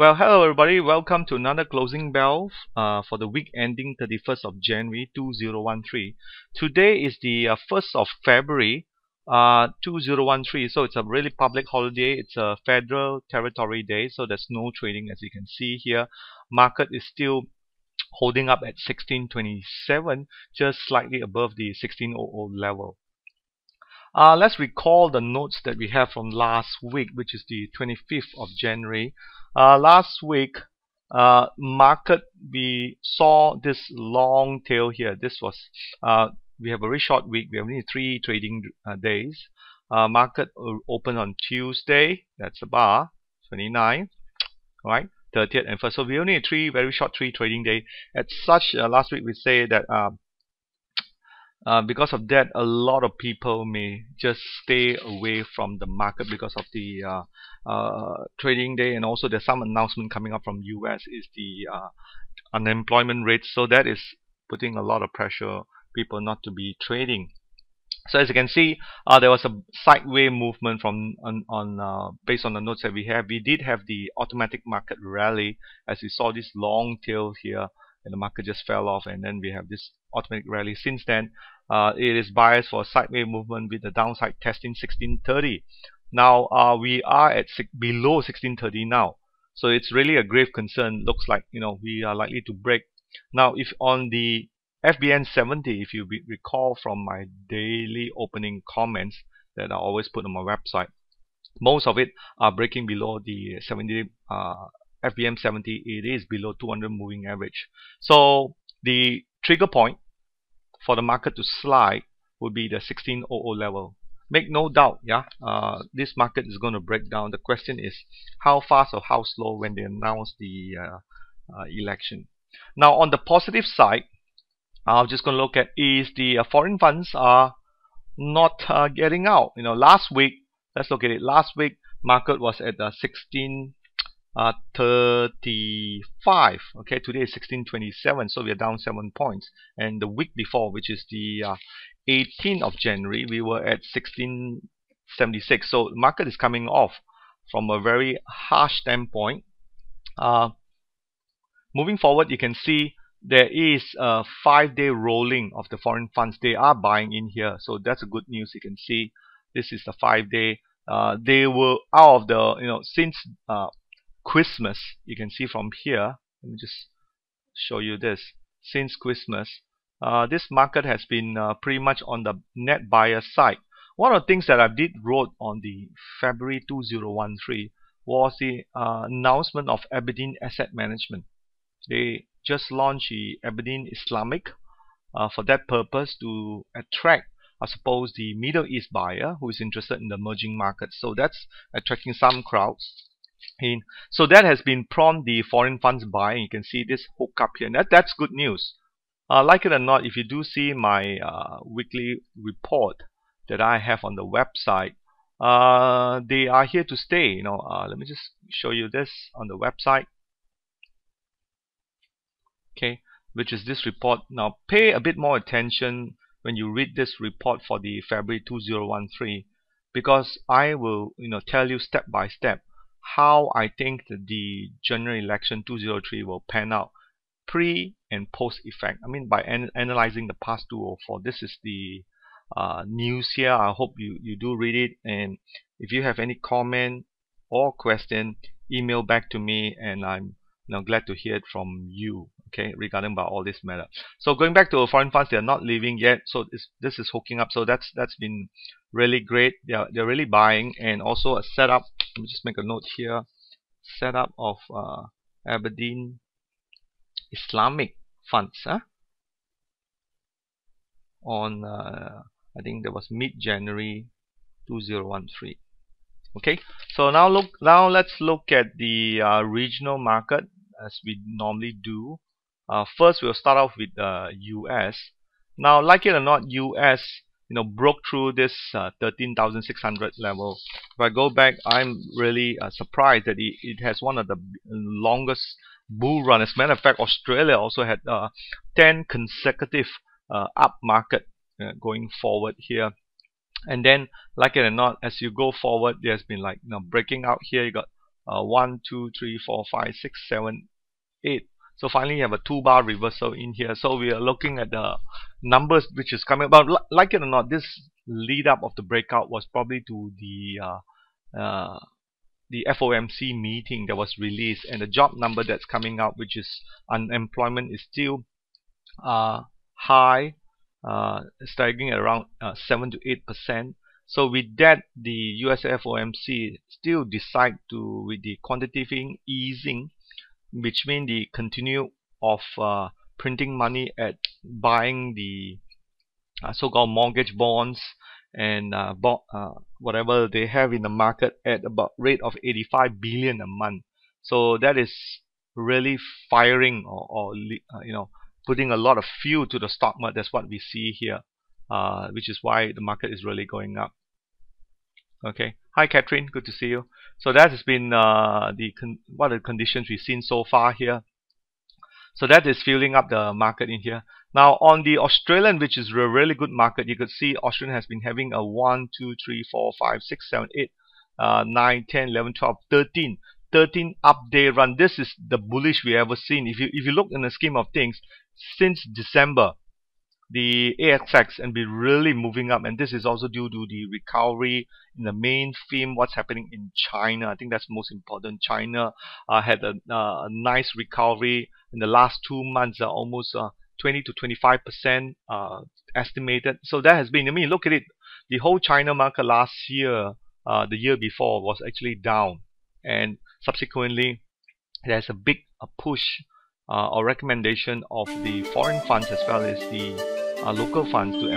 Well, hello everybody. Welcome to another closing bell for the week ending 31st of January 2013. Today is the 1st of February 2013. So it's a really public holiday. It's a federal territory day. So there's no trading, as you can see here. Market is still holding up at 1627, just slightly above the 1600 level. Let's recall the notes that we have from last week, which is the 25th of January. Last week, market, we saw this long tail here. This was, we have a very short week. We have only 3 trading days. Market opened on Tuesday. That's the bar, 29th, right? 30th and 1st. So we only had 3 very short 3 trading days. At such, last week we say that because of that, a lot of people may just stay away from the market because of the trading day, and also there's some announcement coming up from US is the unemployment rate. So that is putting a lot of pressure people not to be trading. So as you can see, there was a sideways movement from based on the notes that we have. We did have the automatic market rally, as we saw this long tail here, and the market just fell off, and then we have this automatic rally. Since then, it is biased for a sideways movement with the downside testing 1630. Now we are at below 1630 now, so it's really a grave concern. Looks like, you know, we are likely to break. Now, if on the FBN 70, if you recall from my daily opening comments that I always put on my website, most of it are breaking below the 70 FBM 70. It is below 200 moving average. So the trigger point for the market to slide would be the 1600 level. Make no doubt, yeah, this market is going to break down. The question is how fast or how slow when they announce the election. Now, on the positive side, I'm just going to look at is the foreign funds are not getting out. You know, last week, let's look at it. Last week, market was at 1635. Okay, today is 1627, so we are down 7 points. And the week before, which is the 18th of January, we were at 1676. So the market is coming off from a very harsh standpoint. Moving forward, you can see there is a 5-day rolling of the foreign funds. They are buying in here, so that's a good news. You can see this is the 5-day. They were out of the, you know, since Christmas. You can see from here. Let me just show you this. Since Christmas, this market has been pretty much on the net buyer side. One of the things that I did wrote on the February 2013 was the announcement of Aberdeen Asset Management. They just launched the Aberdeen Islamic for that purpose, to attract, I suppose, the Middle East buyer who is interested in the emerging markets. So that's attracting some crowds in. So that has been prompt the foreign funds buying. You can see this hook up here, and that's good news. Like it or not, if you do see my weekly report that I have on the website, they are here to stay. You know, let me just show you this on the website. Okay, which is this report. Now pay a bit more attention when you read this report for the February 2013, because I will, you know, tell you step by step how I think that the general election 2003 will pan out, pre and post effect. I mean, by analyzing the past 2004. This is the news here. I hope you do read it, and if you have any comment or question, email back to me, and I'm glad to hear it from you, okay, regarding about all this matter. So going back to foreign funds, they are not leaving yet. So this is hooking up. So that's been really great. They're really buying, and also a setup. Let me just make a note here. Setup of Aberdeen Islamic funds, on I think that was mid-January 2013. Okay, so now let's look at the regional market as we normally do. First, we'll start off with the US. Now, like it or not, US, you know, broke through this 13,600 level. If I go back, I'm really surprised that it has one of the longest bull run. As a matter of fact, Australia also had 10 consecutive up market going forward here. And then, like it or not, as you go forward, there's been like, you know, breaking out here. You got 1, 2, 3, 4, 5, 6, 7, 8. So finally you have a 2-bar reversal in here. So we are looking at the numbers which is coming about. Like it or not, this lead up of the breakout was probably to the FOMC meeting that was released, and the job number that's coming out, which is unemployment, is still high, staggering at around 7 to 8%. So with that, the US FOMC still decide to, with the quantitative easing, which means the continue of printing money at buying the so-called mortgage bonds and whatever they have in the market at about rate of 85 billion a month. So that is really firing or putting a lot of fuel to the stock market. That's what we see here, which is why the market is really going up. Okay, hi Catherine, good to see you. So that has been what are the conditions we've seen so far here. So that is filling up the market in here. Now on the Australian, which is a really good market, you could see Australian has been having a 1, 2, 3, 4, 5, 6, 7, 8, 9, 10, 11, 12, 13 up day run. This is the bullish we ever seen. If you look in the scheme of things, since December, the ASX and be really moving up, and this is also due to the recovery in the main theme, what's happening in China. I think that's most important. China had a nice recovery in the last 2 months, almost 20 to 25% estimated. So that has been, I mean, look at it, the whole China market last year, the year before, was actually down, and subsequently there's a big push or recommendation of the foreign funds as well as the local funds to